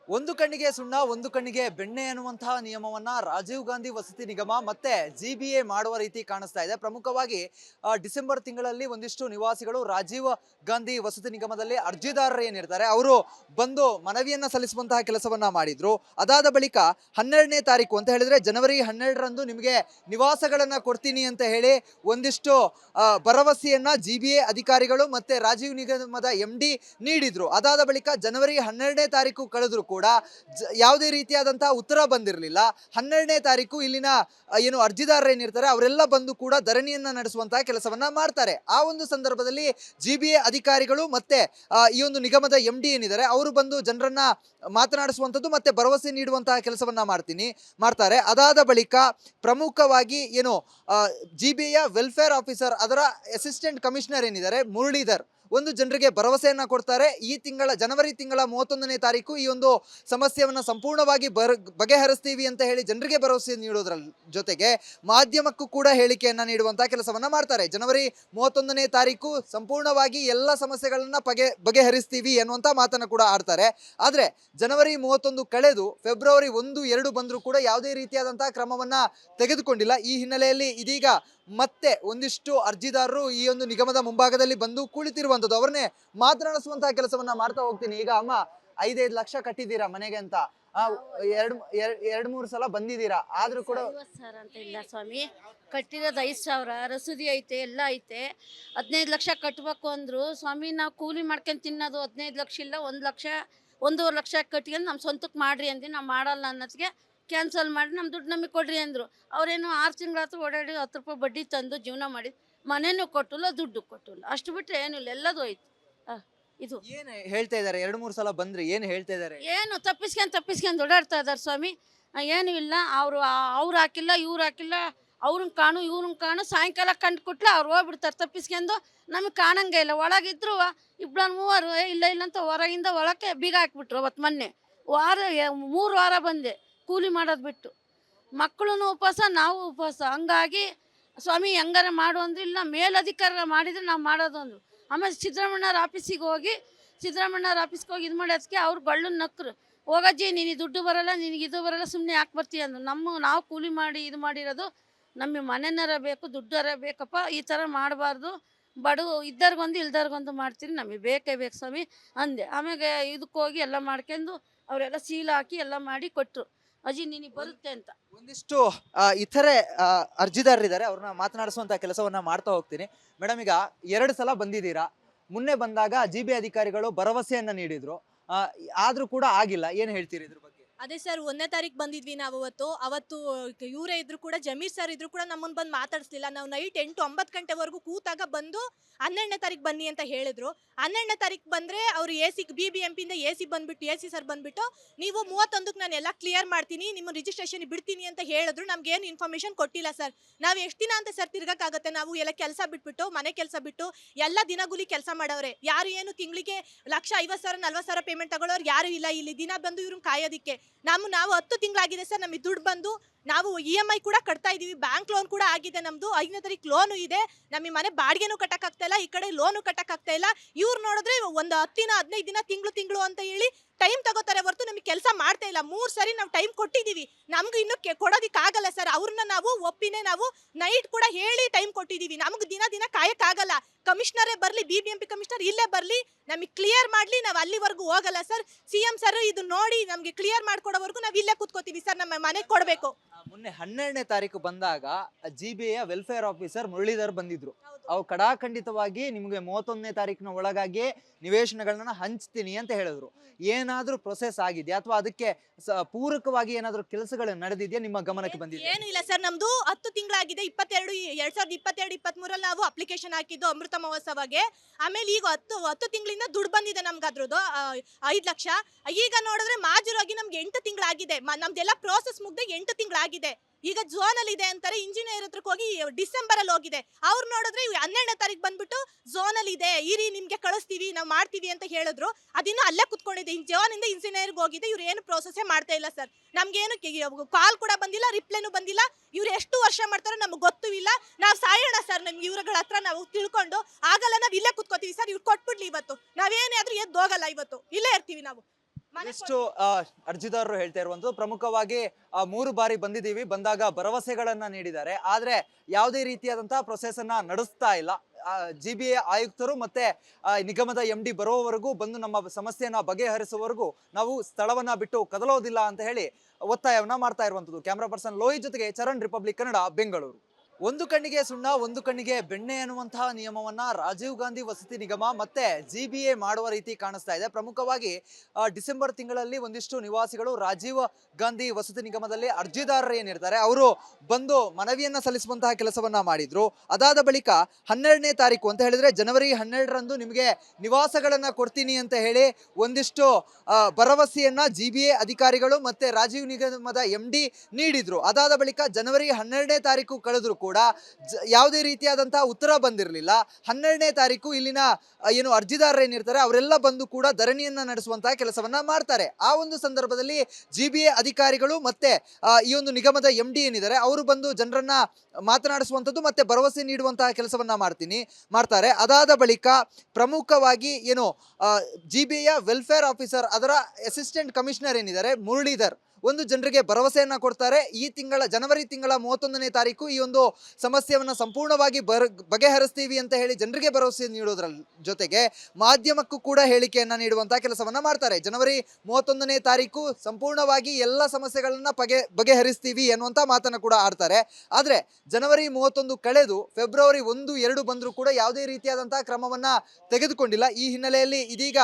ಒಂದು ಕಣ್ಣಿಗೆ ಸುಣ್ಣ ಒಂದು ಕಣ್ಣಿಗೆ ಬೆಣ್ಣೆ ಅನ್ನುವಂತಹ ನಿಯಮವನ್ನ ರಾಜೀವ್ ಗಾಂಧಿ ವಸತಿ ನಿಗಮ ಮತ್ತೆ ಜಿಬಿಎ ಮಾಡುವ ರೀತಿ ಕಾಣಿಸ್ತಾ ಇದೆ. ಪ್ರಮುಖವಾಗಿ ಡಿಸೆಂಬರ್ ತಿಂಗಳಲ್ಲಿ ಒಂದಿಷ್ಟು ನಿವಾಸಿಗಳು ರಾಜೀವ್ ಗಾಂಧಿ ವಸತಿ ನಿಗಮದಲ್ಲಿ ಅರ್ಜಿದಾರರು ಏನಿರ್ತಾರೆ ಅವರು ಬಂದು ಮನವಿಯನ್ನ ಸಲ್ಲಿಸುವಂತಹ ಕೆಲಸವನ್ನ ಮಾಡಿದ್ರು. ಅದಾದ ಬಳಿಕ 12ನೇ ತಾರೀಕು ಅಂತ ಹೇಳಿದ್ರೆ ಜನವರಿ 12ರಂದು ನಿಮಗೆ ನಿವಾಸಗಳನ್ನ ಕೊಡ್ತೀನಿ ಅಂತ ಹೇಳಿ ಒಂದಿಷ್ಟು ಭರವಸೆಯನ್ನ ಜಿಬಿಎ ಅಧಿಕಾರಿಗಳು ಮತ್ತೆ ರಾಜೀವ್ ನಿಗಮದ MD ನೀಡಿದ್ರು. ಅದಾದ ಬಳಿಕ ಜನವರಿ 12ನೇ ತಾರೀಕು ಕಳೆದ್ರು ಕೂಡ ಯಾವುದೇ ರೀತಿಯಾದಂತಹ ಉತ್ತರ ಬಂದಿರಲಿಲ್ಲ. 12ನೇ ತಾರೀಕು ಇಲ್ಲಿನ ಏನು ಅರ್ಜಿದಾರರು ಏನಿರ್ತಾರೆ ಅವರೆಲ್ಲ ಬಂದು ಕೂಡ ಧರಣಿಯನ್ನ ನಡೆಸುವಂತಹ ಕೆಲಸವನ್ನ ಮಾಡ್ತಾರೆ. ಆ ಒಂದು ಸಂದರ್ಭದಲ್ಲಿ ಜಿಬಿಎ ಅಧಿಕಾರಿಗಳು ಮತ್ತೆ ಈ ಒಂದು ನಿಗಮದ MD ಏನಿದ್ದಾರೆ ಅವರು ಬಂದು ಜನರನ್ನ ಮಾತನಾಡಿಸುವಂಥದ್ದು ಮತ್ತೆ ಭರವಸೆ ನೀಡುವಂತಹ ಕೆಲಸವನ್ನ ಮಾಡ್ತಾರೆ. ಅದಾದ ಬಳಿಕ ಪ್ರಮುಖವಾಗಿ ಏನು ಜಿಬಿಎಯ ವೆಲ್ಫೇರ್ ಆಫೀಸರ್ ಅದರ ಅಸಿಸ್ಟೆಂಟ್ ಕಮಿಷನರ್ ಏನಿದ್ದಾರೆ ಮುರಳೀಧರ್ ಒಂದು ಜನರಿಗೆ ಭರವಸೆಯನ್ನ ಕೊಡ್ತಾರೆ. ಈ ತಿಂಗಳ ಜನವರಿ ತಿಂಗಳ 31ನೇ ತಾರೀಕು ಈ ಒಂದು ಸಮಸ್ಯೆಯನ್ನ ಸಂಪೂರ್ಣವಾಗಿ ಬಗೆಹರಿಸ್ತೀವಿ ಅಂತ ಹೇಳಿ ಜನರಿಗೆ ಭರವಸೆ ನೀಡೋದ್ರ ಜೊತೆಗೆ ಮಾಧ್ಯಮಕ್ಕೂ ಕೂಡ ಹೇಳಿಕೆಯನ್ನ ನೀಡುವಂತಹ ಕೆಲಸವನ್ನ ಮಾಡ್ತಾರೆ. ಜನವರಿ 31ನೇ ತಾರೀಕು ಸಂಪೂರ್ಣವಾಗಿ ಎಲ್ಲ ಸಮಸ್ಯೆಗಳನ್ನ ಬಗೆಹರಿಸ್ತೀವಿ ಅನ್ನುವಂತ ಮಾತನ್ನ ಕೂಡ ಆಡ್ತಾರೆ. ಆದ್ರೆ ಜನವರಿ 31 ಕಳೆದು ಫೆಬ್ರವರಿ 1, 2 ಬಂದರೂ ಕೂಡ ಯಾವುದೇ ರೀತಿಯಾದಂತಹ ಕ್ರಮವನ್ನ ತೆಗೆದುಕೊಂಡಿಲ್ಲ. ಈ ಹಿನ್ನೆಲೆಯಲ್ಲಿ ಇದೀಗ ಮತ್ತೆ ಒಂದಿಷ್ಟು ಅರ್ಜಿದಾರರು ಈ ಒಂದು ನಿಗಮದ ಮುಂಭಾಗದಲ್ಲಿ ಬಂದು ಕುಳಿತಿರುವಂತದ್ದು. ಅವ್ರನ್ನೇ ಮಾತನಾಡಿಸುವಂತಹ ಕೆಲಸವನ್ನ ಮಾಡ್ತಾ ಹೋಗ್ತೀನಿ. ಈಗ ಅಮ್ಮ 5-5 ಲಕ್ಷ ಕಟ್ಟಿದ್ದೀರಾ ಮನೆಗೆ ಅಂತ, ಎರಡು ಮೂರು ಸಲ ಬಂದಿದ್ದೀರಾ, ಆದ್ರೂ ಕೂಡ 50 ಸಾವಿರ ಅಂತ ಇಲ್ಲ ಸ್ವಾಮಿ, ಕಟ್ಟಿರೋದು 5,000 ರಸೀದಿ ಐತೆ, ಎಲ್ಲ ಐತೆ. 15 ಲಕ್ಷ ಕಟ್ಟಬೇಕು ಅಂದ್ರು ಸ್ವಾಮಿ. ನಾವು ಕೂಲಿ ಮಾಡ್ಕೊಂಡು ತಿನ್ನೋದು 15 ಲಕ್ಷ ಇಲ್ಲ, 1 ಲಕ್ಷ 1.5 ಲಕ್ಷ ಕಟ್ಕೊಂಡು ನಮ್ಮ ಸ್ವಂತಕ್ಕೆ ಮಾಡ್ರಿ ಅಂದು ನಾವು ಮಾಡಲ್ಲ ಅನ್ನೋದಕ್ಕೆ ಕ್ಯಾನ್ಸಲ್ ಮಾಡಿ ನಮ್ಮ ದುಡ್ಡು ನಮಗೆ ಕೊಡ್ರಿ ಅಂದರು. ಅವರೇನು 6 ತಿಂಗಳ ಹತ್ರ ಓಡಾಡಿ 10 ರೂಪಾಯಿ ಬಡ್ಡಿ ತಂದು ಜೀವನ ಮಾಡಿ ಮನೇನೂ ಕೊಟ್ಟಿಲ್ಲ, ದುಡ್ಡು ಕೊಟ್ಟಿಲ್ಲ. ಅಷ್ಟು ಬಿಟ್ಟರೆ ಏನಿಲ್ಲ, ಎಲ್ಲದೂ ಐತೆ. ಇದು ಏನ್ ಹೇಳ್ತಾ ಇದಾರೆ? 2-3 ಸಲ ಬಂದ್ರಿ, ಏನ್ ಹೇಳ್ತಾ ಇದಾರೆ? ಏನು ತಪ್ಪಿಸ್ಕೊಂಡು ಓಡಾಡ್ತಾ ಇದ್ದಾರೆ ಸ್ವಾಮಿ. ಏನೂ ಇಲ್ಲ, ಅವ್ರು ಹಾಕಿಲ್ಲ, ಇವ್ರು ಹಾಕಿಲ್ಲ, ಅವ್ರನ್ನ ಕಾಣು ಇವ್ರನ್ನ ಕಾಣು, ಸಾಯಂಕಾಲ ಕಂಡು ಕೊಟ್ಲೆ ಅವ್ರು ಹೋಗ್ಬಿಡ್ತಾರೆ ತಪ್ಪಿಸ್ಕೊಂಡು. ನಮಗೆ ಕಾಣಂಗೆ ಇಲ್ಲ. ಒಳಗಿದ್ರು ಇಬ್ಬರು ಮೂವರು ಇಲ್ಲ ಅಂತ ಹೊರಗಿಂದ ಒಳಕ್ಕೆ ಬೀಗ ಹಾಕ್ಬಿಟ್ರು. ಅವತ್ತು ಮೊನ್ನೆ 3 ವಾರ ಬಂದೆ ಕೂಲಿ ಮಾಡೋದು ಬಿಟ್ಟು. ಮಕ್ಕಳು ಉಪವಾಸ, ನಾವು ಉಪವಾಸ. ಹಂಗಾಗಿ ಸ್ವಾಮಿ ಹೆಂಗಾರ ಮಾಡು ಅಂದ್ರೆ ಇಲ್ಲ, ಮೇಲಧಿಕಾರಿ ಮಾಡಿದರೆ ನಾವು ಮಾಡೋದು ಅಂದರು. ಆಮೇಲೆ ಸಿದ್ದರಾಮಣ್ಣವ್ರ ಆಫೀಸಿಗೆ ಹೋಗಿ ಇದು ಮಾಡೋದಕ್ಕೆ ಅವ್ರು ಗಳ್ಳನ್ನ ನಕ್ಕರು. ಹೋಗಜ್ಜಿ, ನಿನಗೆ ದುಡ್ಡು ಬರಲ್ಲ, ನಿನಗೆ ಇದು ಬರಲ್ಲ, ಸುಮ್ಮನೆ ಯಾಕೆ ಬರ್ತೀಯ ಅಂದರು. ನಾವು ಕೂಲಿ ಮಾಡಿ ಇದು ಮಾಡಿರೋದು, ನಮಗೆ ಮನೆನಾರ ಬೇಕು, ದುಡ್ಡಾರ ಬೇಕಪ್ಪ, ಈ ಥರ ಮಾಡಬಾರ್ದು. ಬಡವ ಇದ್ದವ್ರಿಗೊಂದು ಇಲ್ದವ್ರಿಗೊಂದು ಮಾಡ್ತೀರಿ, ನಮಗೆ ಬೇಕೇ ಬೇಕು ಸ್ವಾಮಿ ಅಂದೆ. ಆಮೇಲೆ ಇದಕ್ಕೆ ಹೋಗಿ ಎಲ್ಲ ಮಾಡ್ಕೊಂಡು ಅವರೆಲ್ಲ ಸೀಲ್ ಹಾಕಿ ಎಲ್ಲ ಮಾಡಿ ಕೊಟ್ಟರು. ಅಜ್ಜಿ ನಿನಗೆ ಬರುತ್ತೆ ಅಂತ. ಒಂದಿಷ್ಟು ಇತರೆ ಅರ್ಜಿದಾರರಿದ್ದಾರೆ, ಅವ್ರನ್ನ ಮಾತನಾಡಿಸುವಂತ ಕೆಲಸವನ್ನ ಮಾಡ್ತಾ ಹೋಗ್ತೀನಿ. ಮೇಡಮ್, ಈಗ 2 ಸಲ ಬಂದಿದ್ದೀರಾ. ಮುನ್ನೆ ಬಂದಾಗ ಜಿಬಿ ಅಧಿಕಾರಿಗಳು ಭರವಸೆಯನ್ನ ನೀಡಿದ್ರು, ಆದ್ರೂ ಕೂಡ ಆಗಿಲ್ಲ. ಏನ್ ಹೇಳ್ತೀರಿ ಇದ್ರ ಬಗ್ಗೆ? ಅದೇ ಸರ್, 1ನೇ ತಾರೀಕು ಬಂದಿದ್ವಿ ನಾವು. ಅವತ್ತು ಇವರೇ ಇದ್ರು ಕೂಡ, ಜಮೀರ್ ಸರ್ ಇದ್ರು ಕೂಡ ನಮ್ಮನ್ನು ಬಂದು ಮಾತಾಡಿಸ್ಲಿಲ್ಲ. ನಾವು ನೈಟ್ 8-9 ಗಂಟೆವರೆಗೂ ಕೂತಾಗ ಬಂದು 12ನೇ ತಾರೀಕು ಬನ್ನಿ ಅಂತ ಹೇಳಿದ್ರು. 12ನೇ ತಾರೀಕು ಬಂದರೆ ಅವರು BBMPಯಿಂದ AC ಸರ್ ಬಂದ್ಬಿಟ್ಟು ನೀವು 31ಕ್ಕೆ ನಾನು ಎಲ್ಲ ಕ್ಲಿಯರ್ ಮಾಡ್ತೀನಿ, ನಿಮ್ಮ ರಿಜಿಸ್ಟ್ರೇಷನ್ ಬಿಡ್ತೀನಿ ಅಂತ ಹೇಳಿದ್ರು. ನಮ್ಗೇನು ಇನ್ಫಾರ್ಮೇಷನ್ ಕೊಟ್ಟಿಲ್ಲ ಸರ್. ನಾವು ಎಷ್ಟು ದಿನ ಅಂತ ಸರ್ ತಿರ್ಗಕ್ಕಾಗತ್ತೆ? ನಾವು ಎಲ್ಲ ಕೆಲಸ ಬಿಟ್ಬಿಟ್ಟು, ಮನೆ ಕೆಲಸ ಬಿಟ್ಟು ಎಲ್ಲ ದಿನಗೂಲಿ ಕೆಲಸ ಮಾಡವ್ರೆ. ಯಾರು ಏನು ತಿಂಗಳಿಗೆ 1,50,000 40,000 ಪೇಮೆಂಟ್ ತಗೊಳ್ಳೋರು ಯಾರು ಇಲ್ಲ ಇಲ್ಲಿ. ದಿನ ಬಂದು ಇವ್ರನ್ನ ಕಾಯೋದಿಕ್ಕೆ ನಾವು 10 ತಿಂಗಳಾಗಿದೆ ಸರ್ ನಮಗೆ ದುಡ್ಡು ಬಂದು. ನಾವು EMI ಕೂಡ ಕಟ್ತಾ ಇದೀವಿ, ಬ್ಯಾಂಕ್ ಲೋನ್ ಕೂಡ ಆಗಿದೆ ನಮ್ದು. 5ನೇ ತಾರೀಕು ಲೋನು ಇದೆ. ನಮಗೆ ಮನೆ ಬಾಡಿಗೆನೂ ಕಟ್ಟಕ್ಕಾಗ್ತಾ ಇಲ್ಲ, ಈ ಕಡೆ ಲೋನು ಕಟ್ಟಕ್ಕಾಗ್ತಾ ಇಲ್ಲ. ಇವ್ರು ನೋಡಿದ್ರೆ ಒಂದು 10 ದಿನ 15 ದಿನ ತಿಂಗಳು ಅಂತ ಹೇಳಿ ಟೈಮ್ ತಗೋತಾರೆ ಹೊರತು ನಮಗೆ ಕೆಲಸ ಮಾಡ್ತಾ ಇಲ್ಲ. 3 ಸರಿ ನಾವು ಟೈಮ್ ಕೊಟ್ಟಿದ್ದೀವಿ, ನಮ್ಗೆ ಇನ್ನೂ ಕೊಡೋದಿಕ್ಕಾಗಲ್ಲ ಸರ್. ಅವ್ರನ್ನ ನಾವು ಒಪ್ಪಿನೇ ನಾವು ನೈಟ್ ಕೂಡ ಹೇಳಿ ಟೈಮ್ ಕೊಟ್ಟಿದ್ದೀವಿ. ನಮ್ಗೆ ದಿನ ಕಾಯಕ್ಕಾಗಲ್ಲ. ಕಮಿಷನರೇ ಬರಲಿ, BBMP ಕಮಿಷನರ್ ಇಲ್ಲೇ ಬರಲಿ, ನಮಗೆ ಕ್ಲಿಯರ್ ಮಾಡಲಿ, ನಾವು ಅಲ್ಲಿವರೆಗೂ ಹೋಗಲ್ಲ ಸರ್. CM ಸರ್ ಇದು ನೋಡಿ ನಮಗೆ ಕ್ಲಿಯರ್ ಮಾಡ್ಕೊಡೋವರೆಗೂ ನಾವು ಇಲ್ಲೇ ಕೂತ್ಕೋತೀವಿ ಸರ್. ನಮ್ಮ ಮನೆಗೆ ಕೊಡಬೇಕು. ಮೊನ್ನೆ 12ನೇ ತಾರೀಕು ಬಂದಾಗ ಜಿಬಿಎಯ ವೆಲ್ಫೇರ್ ಆಫೀಸರ್ ಮುರಳೀಧರ್ ಬಂದಿದ್ರು. ಅವ್ರು ಕಡಾಖಂಡಿತವಾಗಿ ನಿಮಗೆ 31ನೇ ತಾರೀಕಿನ ಒಳಗಾಗಿ ನಿವೇಶನಗಳನ್ನ ಹಂಚ್ತೀನಿ ಅಂತ ಹೇಳಿದ್ರು. ಏನಾದ್ರೂ ಪ್ರೊಸೆಸ್ ಆಗಿದೆಯಾ ಅಥವಾ ಅದಕ್ಕೆ ಪೂರಕವಾಗಿ ಏನಾದ್ರೂ ಕೆಲಸಗಳು ನಡೆದಿದೆಯಾ, ನಿಮ್ಮ ಗಮನಕ್ಕೆ ಬಂದಿದೆ? ಏನು ಇಲ್ಲ ಸರ್, ನಮ್ದು 10 ತಿಂಗಳಾಗಿದೆ. 2022-2023 ನಾವು ಅಪ್ಲಿಕೇಶನ್ ಹಾಕಿದ್ದು ಅಮೃತ ಮಹೋತ್ಸವಗೆ. ಆಮೇಲೆ ಈಗ 10 ತಿಂಗಳಿಂದ ದುಡ್ಡು ಬಂದಿದೆ ನಮ್ಗೆ ಅದ್ರದ್ದು 5 ಲಕ್ಷ. ಈಗ ನೋಡಿದ್ರೆ ಮಾಜೂರಾಗಿ ನಮ್ಗೆ 8 ತಿಂಗಳಾಗಿದೆ. ನಮ್ದೆಲ್ಲ ಪ್ರೋಸೆಸ್ ಮುಗ್ದೆ 8 ತಿಂಗಳಾಗಿದೆ. ಈಗ ಝೋನಲ್ಲಿ ಇದೆ ಅಂತಾರೆ. ಇಂಜಿನಿಯರ್ ಹತ್ರಕ್ಕೆ ಹೋಗಿ ಡಿಸೆಂಬರ್ ಅಲ್ಲಿ ಹೋಗಿದೆ. ಅವ್ರು ನೋಡಿದ್ರೆ 12ನೇ ತಾರೀಕು ಬಂದ್ಬಿಟ್ಟು ಝೋನಲ್ಲಿ ಇದೆ ಇರಿ, ನಿಮ್ಗೆ ಕಳಿಸ್ತೀವಿ, ನಾವು ಮಾಡ್ತೀವಿ ಅಂತ ಹೇಳಿದ್ರು. ಅದಿನ್ನೂ ಅಲ್ಲೇ ಕುತ್ಕೊಂಡಿದೆ. ಝೋನಿಂದ ಇಂಜಿನಿಯರ್ಗೆ ಹೋಗಿದೆ. ಇವ್ರು ಏನು ಪ್ರೋಸೆಸ್ಸೇ ಮಾಡ್ತಾ ಇಲ್ಲ ಸರ್. ನಮ್ಗೇನು ಕಾಲ್ ಕೂಡ ಬಂದಿಲ್ಲ, ರಿಪ್ಲೈನು ಬಂದಿಲ್ಲ. ಇವ್ರು ಎಷ್ಟು ವರ್ಷ ಮಾಡ್ತಾರೋ ನಮ್ಗೆ ಗೊತ್ತೂ ಇಲ್ಲ. ನಾವು ಸಾಯೋಣ ಸರ್, ನಮ್ಗೆ ಇವ್ರಗಳ ಹತ್ರ ನಾವು ತಿಳ್ಕೊಂಡು ಆಗಲ್ಲ, ನಾವು ಇಲ್ಲೇ ಕುತ್ಕೋತೀವಿ ಸರ್. ಇವ್ರು ಕೊಟ್ಬಿಡ್ಲಿ ಇವತ್ತು, ನಾವೇನೇ ಆದ್ರೂ ಎದ್ದು ಹೋಗಲ್ಲ. ಇವತ್ತು ಇಲ್ಲೇ ಇರ್ತೀವಿ ನಾವು. ಇಷ್ಟು ಅರ್ಜಿದಾರರು ಹೇಳ್ತಾ ಇರುವಂತದ್ದು ಪ್ರಮುಖವಾಗಿ 3 ಬಾರಿ ಬಂದಾಗ ಭರವಸೆಗಳನ್ನ ನೀಡಿದ್ದಾರೆ. ಆದ್ರೆ ಯಾವುದೇ ರೀತಿಯಾದಂತಹ ಪ್ರೊಸೆಸ್ ಅನ್ನ ನಡೆಸ್ತಾ ಇಲ್ಲ. GBA ಆಯುಕ್ತರು ಮತ್ತೆ ನಿಗಮದ MD ಬರೋವರೆಗೂ ಬಂದು ನಮ್ಮ ಸಮಸ್ಯೆಯನ್ನ ಬಗೆಹರಿಸುವವರೆಗೂ ನಾವು ಸ್ಥಳವನ್ನ ಬಿಟ್ಟು ಕದಲೋದಿಲ್ಲ ಅಂತ ಹೇಳಿ ಒತ್ತಾಯವನ್ನ ಮಾಡ್ತಾ ಇರುವಂತದ್ದು. ಕ್ಯಾಮರಾ ಪರ್ಸನ್ ಲೋಹಿತ್ ಜೊತೆಗೆ ಚರಣ್, ರಿಪಬ್ಲಿಕ್ ಕನ್ನಡ, ಬೆಂಗಳೂರು. ಒಂದು ಕಣ್ಣಿಗೆ ಸುಣ್ಣ ಒಂದು ಕಣ್ಣಿಗೆ ಬೆಣ್ಣೆ ಅನ್ನುವಂತಹ ನಿಯಮವನ್ನ ರಾಜೀವ್ ಗಾಂಧಿ ವಸತಿ ನಿಗಮ ಮತ್ತೆ GBA ಮಾಡುವ ರೀತಿ ಕಾಣಿಸ್ತಾ ಇದೆ. ಪ್ರಮುಖವಾಗಿ ಡಿಸೆಂಬರ್ ತಿಂಗಳಲ್ಲಿ ಒಂದಿಷ್ಟು ನಿವಾಸಿಗಳು ರಾಜೀವ್ ಗಾಂಧಿ ವಸತಿ ನಿಗಮದಲ್ಲಿ ಅರ್ಜಿದಾರರು ಏನಿರ್ತಾರೆ ಅವರು ಬಂದು ಮನವಿಯನ್ನ ಸಲ್ಲಿಸುವಂತಹ ಕೆಲಸವನ್ನ ಮಾಡಿದ್ರು. ಅದಾದ ಬಳಿಕ 12ನೇ ತಾರೀಕು ಅಂತ ಹೇಳಿದ್ರೆ ಜನವರಿ 12ರಂದು ನಿಮಗೆ ನಿವಾಸಗಳನ್ನ ಕೊಡ್ತೀನಿ ಅಂತ ಹೇಳಿ ಒಂದಿಷ್ಟು ಭರವಸೆಯನ್ನ GBA ಅಧಿಕಾರಿಗಳು ಮತ್ತೆ ರಾಜೀವ್ ನಿಗಮದ MD ನೀಡಿದ್ರು. ಅದಾದ ಬಳಿಕ ಜನವರಿ 12ನೇ ತಾರೀಕು ಕಳೆದ್ರು ಕೂಡ ಯಾವುದೇ ರೀತಿಯಾದಂತಹ ಉತ್ತರ ಬಂದಿರಲಿಲ್ಲ. 12ನೇ ತಾರೀಕು ಇಲ್ಲಿನ ಏನು ಅರ್ಜಿದಾರರು ಏನಿರ್ತಾರೆ ಅವರೆಲ್ಲ ಬಂದು ಕೂಡ ಧರಣಿಯನ್ನ ನಡೆಸುವಂತಹ ಕೆಲಸವನ್ನ ಮಾಡ್ತಾರೆ. ಆ ಒಂದು ಸಂದರ್ಭದಲ್ಲಿ GBA ಅಧಿಕಾರಿಗಳು ಮತ್ತೆ ಈ ಒಂದು ನಿಗಮದ MD ಏನಿದ್ದಾರೆ ಅವರು ಬಂದು ಜನರನ್ನ ಮಾತನಾಡಿಸುವಂಥದ್ದು ಮತ್ತೆ ಭರವಸೆ ನೀಡುವಂತಹ ಕೆಲಸವನ್ನ ಮಾಡ್ತಾರೆ. ಅದಾದ ಬಳಿಕ ಪ್ರಮುಖವಾಗಿ ಏನು GBA ವೆಲ್ಫೇರ್ ಆಫೀಸರ್ ಅದರ ಅಸಿಸ್ಟೆಂಟ್ ಕಮಿಷನರ್ ಏನಿದ್ದಾರೆ ಮುರಳೀಧರ್ ಒಂದು ಜನರಿಗೆ ಭರವಸೆಯನ್ನ ಕೊಡ್ತಾರೆ. ಈ ತಿಂಗಳ ಜನವರಿ ತಿಂಗಳ 31ನೇ ತಾರೀಕು ಈ ಒಂದು ಸಮಸ್ಯೆಯನ್ನ ಸಂಪೂರ್ಣವಾಗಿ ಬಗೆಹರಿಸ್ತೀವಿ ಅಂತ ಹೇಳಿ ಜನರಿಗೆ ಭರವಸೆ ನೀಡೋದ್ರ ಜೊತೆಗೆ ಮಾಧ್ಯಮಕ್ಕೂ ಕೂಡ ಹೇಳಿಕೆಯನ್ನ ನೀಡುವಂತಹ ಕೆಲಸವನ್ನ ಮಾಡ್ತಾರೆ. ಜನವರಿ 31ನೇ ತಾರೀಕು ಸಂಪೂರ್ಣವಾಗಿ ಎಲ್ಲ ಸಮಸ್ಯೆಗಳನ್ನ ಬಗೆಹರಿಸ್ತೀವಿ ಅನ್ನುವಂತ ಮಾತನ್ನ ಕೂಡ ಆಡ್ತಾರೆ. ಆದ್ರೆ ಜನವರಿ 31 ಕಳೆದು ಫೆಬ್ರವರಿ 1, 2 ಬಂದರೂ ಕೂಡ ಯಾವುದೇ ರೀತಿಯಾದಂತಹ ಕ್ರಮವನ್ನ ತೆಗೆದುಕೊಂಡಿಲ್ಲ. ಈ ಹಿನ್ನೆಲೆಯಲ್ಲಿ ಇದೀಗ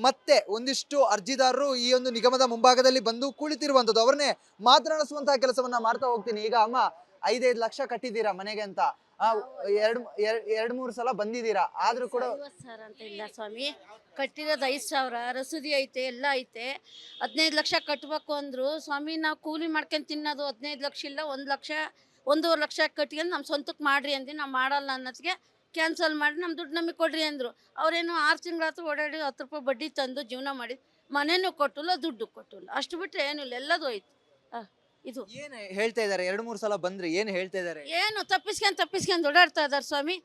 ಮತ್ತೆ ಒಂದಿಷ್ಟು ಅರ್ಜಿದಾರರು ಈ ಒಂದು ನಿಗಮದ ಮುಂಭಾಗದಲ್ಲಿ ಬಂದು ಕುಳಿತಿರುವಂತದ್ದು. ಅವ್ರನ್ನೇ ಮಾತನಾಡಿಸುವಂತಹ ಕೆಲಸವನ್ನ ಮಾಡ್ತಾ ಹೋಗ್ತೀನಿ. ಈಗ ಅಮ್ಮ 5-5 ಲಕ್ಷ ಕಟ್ಟಿದ್ದೀರಾ ಮನೆಗೆ ಅಂತ, 2-3 ಸಲ ಬಂದಿದ್ದೀರಾ, ಆದ್ರೂ ಕೂಡ 50 ಸಾವಿರ ಅಂತ ಇಲ್ಲ ಸ್ವಾಮಿ, ಕಟ್ಟಿರೋದು 5,000 ರಸೀದಿ ಐತೆ, ಎಲ್ಲ ಐತೆ. 15 ಲಕ್ಷ ಕಟ್ಟಬೇಕು ಅಂದ್ರು ಸ್ವಾಮಿ. ನಾವು ಕೂಲಿ ಮಾಡ್ಕೊಂಡು ತಿನ್ನೋದು 15 ಲಕ್ಷ ಇಲ್ಲ, 1 ಲಕ್ಷ 1.5 ಲಕ್ಷ ಕಟ್ಕೊಂಡು ನಮ್ಮ ಸ್ವಂತಕ್ಕೆ ಮಾಡ್ರಿ ಅಂದು ನಾವು ಮಾಡಲ್ಲ ಅನ್ನೋದಕ್ಕೆ ಕ್ಯಾನ್ಸಲ್ ಮಾಡಿ ನಮ್ಮ ದುಡ್ಡು ನಮಗೆ ಕೊಡ್ರಿ ಅಂದರು. ಅವರೇನು 6 ತಿಂಗಳ ಹತ್ರ ಓಡಾಡಿ 10 ರೂಪಾಯಿ ಬಡ್ಡಿ ತಂದು ಜೀವನ ಮಾಡಿ ಮನೆಯೂ ಕೊಟ್ಟಿಲ್ಲ, ದುಡ್ಡು ಕೊಟ್ಟಿಲ್ಲ. ಅಷ್ಟು ಬಿಟ್ಟರೆ ಏನಿಲ್ಲ, ಎಲ್ಲದೂ ಹೋಯ್ತು. ಇದು ಏನು ಹೇಳ್ತಾ ಇದ್ದಾರೆ? 2-3 ಸಲ ಬಂದ್ರಿ, ಏನು ಹೇಳ್ತಾ ಇದ್ದಾರೆ? ಏನು ತಪ್ಪಿಸ್ಕೊಂಡು ಓಡಾಡ್ತಾ ಇದ್ದಾರೆ ಸ್ವಾಮಿ.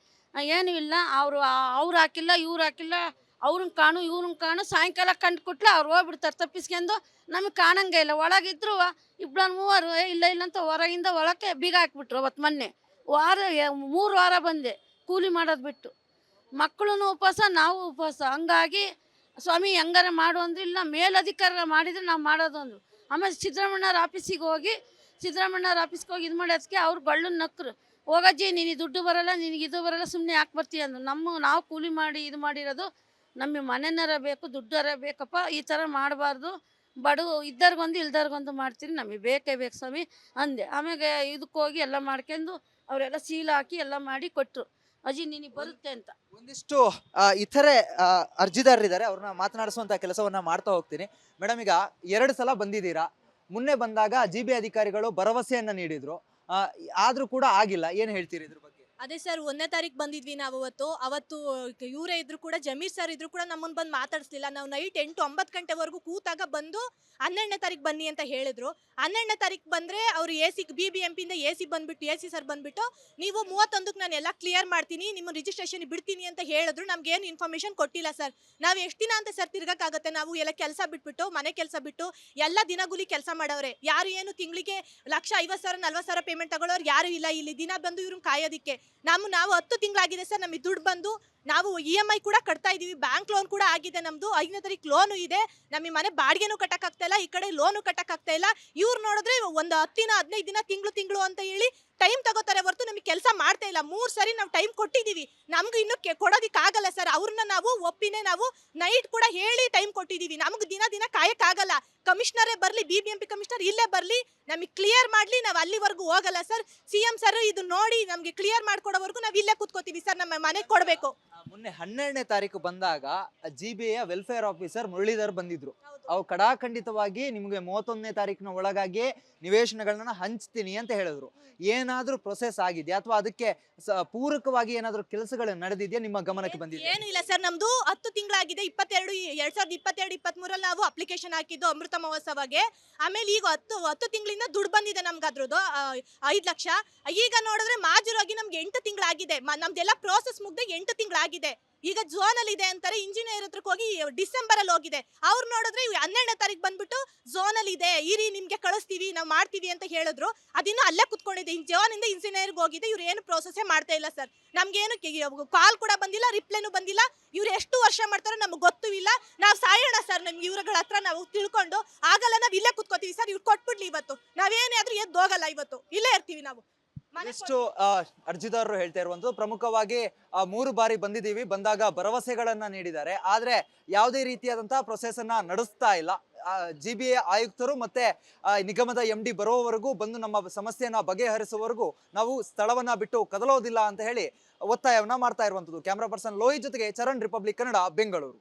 ಏನೂ ಇಲ್ಲ, ಅವ್ರು ಹಾಕಿಲ್ಲ, ಇವ್ರು ಹಾಕಿಲ್ಲ, ಅವ್ರನ್ನ ಕಾಣು ಇವ್ರನ್ನ ಕಾಣು, ಸಾಯಂಕಾಲ ಕಂಡು ಕೊಟ್ಲೆ ಅವ್ರು ಹೋಗ್ಬಿಡ್ತಾರೆ ತಪ್ಪಿಸ್ಕೊಂಡು. ನಮಗೆ ಕಾಣಂಗೆ ಇಲ್ಲ. ಒಳಗಿದ್ರು 2-3 ಇಲ್ಲ ಅಂತ ಹೊರಗಿಂದ ಒಳಕ್ಕೆ ಬೀಗ ಹಾಕ್ಬಿಟ್ರು. ಅವತ್ತು ಮೊನ್ನೆ 3 ವಾರ ಬಂದೆ ಕೂಲಿ ಮಾಡೋದು ಬಿಟ್ಟು. ಮಕ್ಕಳು ಉಪವಾಸ, ನಾವು ಉಪವಾಸ. ಹಂಗಾಗಿ ಸ್ವಾಮಿ ಹೆಂಗಾರ ಮಾಡು ಅಂದ್ರೆ ಇಲ್ಲ, ಮೇಲಧಿಕಾರಿ ಮಾಡಿದರೆ ನಾವು ಮಾಡೋದು ಅಂದರು. ಆಮೇಲೆ ಸಿದ್ದರಾಮಣ್ಣವ್ರ ಆಫೀಸಿಗೆ ಹೋಗಿ ಇದು ಮಾಡೋದಕ್ಕೆ ಅವ್ರು ಗಳ್ಳನ್ನ ನಕ್ಕರು. ಹೋಗಜ್ಜಿ, ನಿನಗೆ ದುಡ್ಡು ಬರಲ್ಲ, ನಿನಗೆ ಇದು ಬರಲ್ಲ, ಸುಮ್ಮನೆ ಯಾಕೆ ಬರ್ತೀಯ ಅಂದರು. ನಾವು ಕೂಲಿ ಮಾಡಿ ಇದು ಮಾಡಿರೋದು, ನಮಗೆ ಮನೆನಾರ ಬೇಕು, ದುಡ್ಡಾರ ಬೇಕಪ್ಪ, ಈ ಥರ ಮಾಡಬಾರ್ದು. ಬಡವ ಇದ್ದವ್ರಿಗೊಂದು ಇಲ್ದವ್ರಿಗೊಂದು ಮಾಡ್ತೀರಿ, ನಮಗೆ ಬೇಕೇ ಬೇಕು ಸ್ವಾಮಿ ಅಂದೆ. ಆಮೇಲೆ ಇದಕ್ಕೆ ಹೋಗಿ ಎಲ್ಲ ಮಾಡ್ಕೊಂಡು ಅವರೆಲ್ಲ ಸೀಲ್ ಹಾಕಿ ಎಲ್ಲ ಮಾಡಿ ಕೊಟ್ಟರು. ಅಜ್ಜಿ ನಿನಗೆ ಬರುತ್ತೆ ಅಂತ. ಒಂದಿಷ್ಟು ಇತರೆ ಅರ್ಜಿದಾರರಿದ್ದಾರೆ, ಅವ್ರನ್ನ ಮಾತನಾಡಿಸುವಂತ ಕೆಲಸವನ್ನ ಮಾಡ್ತಾ ಹೋಗ್ತೀನಿ. ಮೇಡಮ್, ಈಗ 2 ಸಲ ಬಂದಿದ್ದೀರಾ. ಮುನ್ನೆ ಬಂದಾಗ GBA ಅಧಿಕಾರಿಗಳು ಭರವಸೆಯನ್ನ ನೀಡಿದ್ರು, ಆದ್ರೂ ಕೂಡ ಆಗಿಲ್ಲ. ಏನ್ ಹೇಳ್ತೀರಿ ಇದ್ರ ಬಗ್ಗೆ? ಅದೇ ಸರ್, 1ನೇ ತಾರೀಕು ಬಂದಿದ್ವಿ ನಾವು. ಅವತ್ತು ಇವರೇ ಇದ್ರು ಕೂಡ, ಜಮೀರ್ ಸರ್ ಇದ್ರು ಕೂಡ ನಮ್ಮನ್ನು ಬಂದು ಮಾತಾಡಿಸ್ಲಿಲ್ಲ. ನಾವು ನೈಟ್ 8-9 ಗಂಟೆವರೆಗೂ ಕೂತಾಗ ಬಂದು 12ನೇ ತಾರೀಕು ಬನ್ನಿ ಅಂತ ಹೇಳಿದ್ರು. 12ನೇ ತಾರೀಕು ಬಂದರೆ ಅವರು BBMPಯಿಂದ AC ಸರ್ ಬಂದ್ಬಿಟ್ಟು ನೀವು 31ಕ್ಕೆ ನಾನು ಎಲ್ಲ ಕ್ಲಿಯರ್ ಮಾಡ್ತೀನಿ, ನಿಮ್ಮ ರಿಜಿಸ್ಟ್ರೇಷನ್ ಬಿಡ್ತೀನಿ ಅಂತ ಹೇಳಿದ್ರು. ನಮ್ಗೇನು ಇನ್ಫಾರ್ಮೇಷನ್ ಕೊಟ್ಟಿಲ್ಲ ಸರ್. ನಾವು ಎಷ್ಟು ದಿನ ಅಂತ ಸರ್ ತಿರ್ಗಕ್ಕಾಗತ್ತೆ? ನಾವು ಎಲ್ಲ ಕೆಲಸ ಬಿಟ್ಬಿಟ್ಟು, ಮನೆ ಕೆಲಸ ಬಿಟ್ಟು ಎಲ್ಲ ದಿನಗೂಲಿ ಕೆಲಸ ಮಾಡೋರೆ. ಯಾರು ಏನು ತಿಂಗಳಿಗೆ 1,50,000 40,000 ಪೇಮೆಂಟ್ ತಗೊಳ್ಳೋರು ಯಾರು ಇಲ್ಲ ಇಲ್ಲಿ. ದಿನ ಬಂದು ಇವ್ರನ್ನ ಕಾಯೋದಿಕ್ಕೆ ನಾವು 10 ತಿಂಗಳಾಗಿದೆ ಸರ್. ನಮಗೆ ದುಡ್ಡು ಬಂದು ನಾವು EMI ಕೂಡ ಕಟ್ತಾ ಇದೀವಿ, ಬ್ಯಾಂಕ್ ಲೋನ್ ಕೂಡ ಆಗಿದೆ ನಮ್ದು. 5ನೇ ತಾರೀಕು ಲೋನು ಇದೆ. ನಮಗೆ ಮನೆ ಬಾಡಿಗೆನೂ ಕಟ್ಟಕ್ಕಾಗ್ತಾ ಇಲ್ಲ, ಈ ಕಡೆ ಲೋನು ಕಟ್ಟಕ್ಕಾಗ್ತಾ ಇಲ್ಲ. ಇವ್ರು ನೋಡಿದ್ರೆ ಒಂದು 10 ದಿನ 15 ದಿನ ತಿಂಗಳು ಅಂತ ಹೇಳಿ ಟೈಮ್ ತಗೋತಾರೆ ಹೊರತು ನಮಗೆ ಕೆಲಸ ಮಾಡ್ತಾ ಇಲ್ಲ. 3 ಸರಿ ನಾವು ಟೈಮ್ ಕೊಟ್ಟಿದ್ದೀವಿ, ನಮ್ಗೆ ಇನ್ನೂ ಕೊಡೋದಿಕ್ಕಾಗಲ್ಲ ಸರ್. ಅವ್ರನ್ನ ನಾವು ಒಪ್ಪಿನೇ ನಾವು ನೈಟ್ ಕೂಡ ಹೇಳಿ ಟೈಮ್ ಕೊಟ್ಟಿದ್ದೀವಿ. ನಮ್ಗೆ ದಿನ ಕಾಯಕ್ಕಾಗಲ್ಲ. ಕಮಿಷನರೇ ಬರಲಿ, BBMP ಕಮಿಷನರ್ ಇಲ್ಲೇ ಬರಲಿ, ನಮಗೆ ಕ್ಲಿಯರ್ ಮಾಡಲಿ, ನಾವು ಅಲ್ಲಿವರೆಗೂ ಹೋಗಲ್ಲ ಸರ್. CM ಸರ್ ಇದು ನೋಡಿ ನಮಗೆ ಕ್ಲಿಯರ್ ಮಾಡ್ಕೊಡೋವರೆಗೂ ನಾವು ಇಲ್ಲೇ ಕೂತ್ಕೋತೀವಿ ಸರ್. ನಮ್ಮ ಮನೆಗೆ ಕೊಡಬೇಕು. ಮೊನ್ನೆ 12ನೇ ತಾರೀಕು ಬಂದಾಗ GBA ವೆಲ್ಫೇರ್ ಆಫೀಸರ್ ಮುರಳೀಧರ್ ಬಂದಿದ್ರು. ಅವ್ರು ಕಡಾಖಂಡಿತವಾಗಿ ನಿಮಗೆ 31ನೇ ತಾರೀಕಿನ ಒಳಗಾಗಿ ನಿವೇಶನಗಳನ್ನ ಹಂಚ್ತೀನಿ ಅಂತ ಹೇಳಿದ್ರು. ಏನಾದ್ರೂ ಪ್ರೊಸೆಸ್ ಆಗಿದೆಯಾ ಅಥವಾ ಅದಕ್ಕೆ ಪೂರಕವಾಗಿ ಏನಾದ್ರೂ ಕೆಲಸಗಳು ನಡೆದಿದೆಯಾ, ನಿಮ್ಮ ಗಮನಕ್ಕೆ ಬಂದಿದೆ? ಏನು ಇಲ್ಲ ಸರ್, ನಮ್ದು 10 ತಿಂಗಳಾಗಿದೆ. 2022-2023 ನಾವು ಅಪ್ಲಿಕೇಶನ್ ಹಾಕಿದ್ದು ಅಮೃತ ಮಹೋತ್ಸವಗೆ. ಆಮೇಲೆ ಈಗ 10 ತಿಂಗಳಿಂದ ದುಡ್ಡು ಬಂದಿದೆ ನಮ್ಗೆ ಅದ್ರದ್ದು 5 ಲಕ್ಷ. ಈಗ ನೋಡಿದ್ರೆ ಮಾಜೂರಾಗಿ ನಮ್ಗೆ 8 ತಿಂಗಳಾಗಿದೆ. ನಮ್ದೆಲ್ಲ ಪ್ರೋಸೆಸ್ ಮುಗ್ದೆ 8 ತಿಂಗಳಾಗಿದೆ. ಈಗ ಝೋನ್ ಅಲ್ಲಿ ಇದೆ ಅಂತಾರೆ, ಇಂಜಿನಿಯರ್ ಹತ್ರಕ್ಕೆ ಹೋಗಿ ಡಿಸೆಂಬರ್ ಅಲ್ಲಿ ಹೋಗಿದೆ. ಅವ್ರು ನೋಡಿದ್ರೆ 12ನೇ ತಾರೀಕು ಬಂದ್ಬಿಟ್ಟು ಝೋನ್ ಅಲ್ಲಿ ಇದೆ, ಇರಿ ನಿಮ್ಗೆ ಕಳಿಸ್ತೀವಿ, ನಾವು ಮಾಡ್ತೀವಿ ಅಂತ ಹೇಳಿದ್ರು. ಅದಿನ್ನು ಅಲ್ಲೇ ಕುತ್ಕೊಂಡಿದೆ. ಝೋನ್ ಇಂದ ಇಂಜಿನಿಯರ್ಗೆ ಹೋಗಿದೆ. ಇವ್ರು ಏನು ಪ್ರೋಸೆಸ್ ಮಾಡ್ತಾ ಇಲ್ಲ ಸರ್. ನಮ್ಗೇನು ಕಾಲ್ ಕೂಡ ಬಂದಿಲ್ಲ, ರಿಪ್ಲೈನು ಬಂದಿಲ್ಲ. ಇವ್ರು ಎಷ್ಟು ವರ್ಷ ಮಾಡ್ತಾರೋ ನಮ್ಗೆ ಗೊತ್ತೂ ಇಲ್ಲ. ನಾವು ಸಾಯೋಣ ಸರ್, ನಮ್ಗೆ ಇವ್ರಗಳ ಹತ್ರ ನಾವು ತಿಳ್ಕೊಂಡು ಆಗಲ್ಲ, ನಾವು ಇಲ್ಲೇ ಕುತ್ಕೋತೀವಿ ಸರ್. ಇವ್ರು ಕೊಟ್ಬಿಡ್ಲಿ ಇವತ್ತು, ನಾವೇನೇ ಆದ್ರೂ ಎದ್ದು ಹೋಗಲ್ಲ, ಇವತ್ತು ಇಲ್ಲೇ ಇರ್ತೀವಿ ನಾವು. ಇಷ್ಟು ಅರ್ಜಿದಾರರು ಹೇಳ್ತಾ ಇರುವಂತದ್ದು. ಪ್ರಮುಖವಾಗಿ 3 ಬಾರಿ ಬಂದಿದ್ದೀವಿ, ಬಂದಾಗ ಭರವಸೆಗಳನ್ನ ನೀಡಿದ್ದಾರೆ, ಆದ್ರೆ ಯಾವುದೇ ರೀತಿಯಾದಂತಹ ಪ್ರೊಸೆಸ್ ಅನ್ನ ನಡೆಸ್ತಾ ಇಲ್ಲ. GBA ಆಯುಕ್ತರು ಮತ್ತೆ ನಿಗಮದ MD ಬರೋವರೆಗೂ, ಬಂದು ನಮ್ಮ ಸಮಸ್ಯೆಯನ್ನ ಬಗೆಹರಿಸುವವರೆಗೂ ನಾವು ಸ್ಥಳವನ್ನ ಬಿಟ್ಟು ಕದಲೋದಿಲ್ಲ ಅಂತ ಹೇಳಿ ಒತ್ತಾಯವನ್ನ ಮಾಡ್ತಾ ಇರುವಂತದ್ದು. ಕ್ಯಾಮರಾ ಪರ್ಸನ್ ಲೋಹಿತ್ ಜೊತೆಗೆ ಚರಣ್, ರಿಪಬ್ಲಿಕ್ ಕನ್ನಡ, ಬೆಂಗಳೂರು.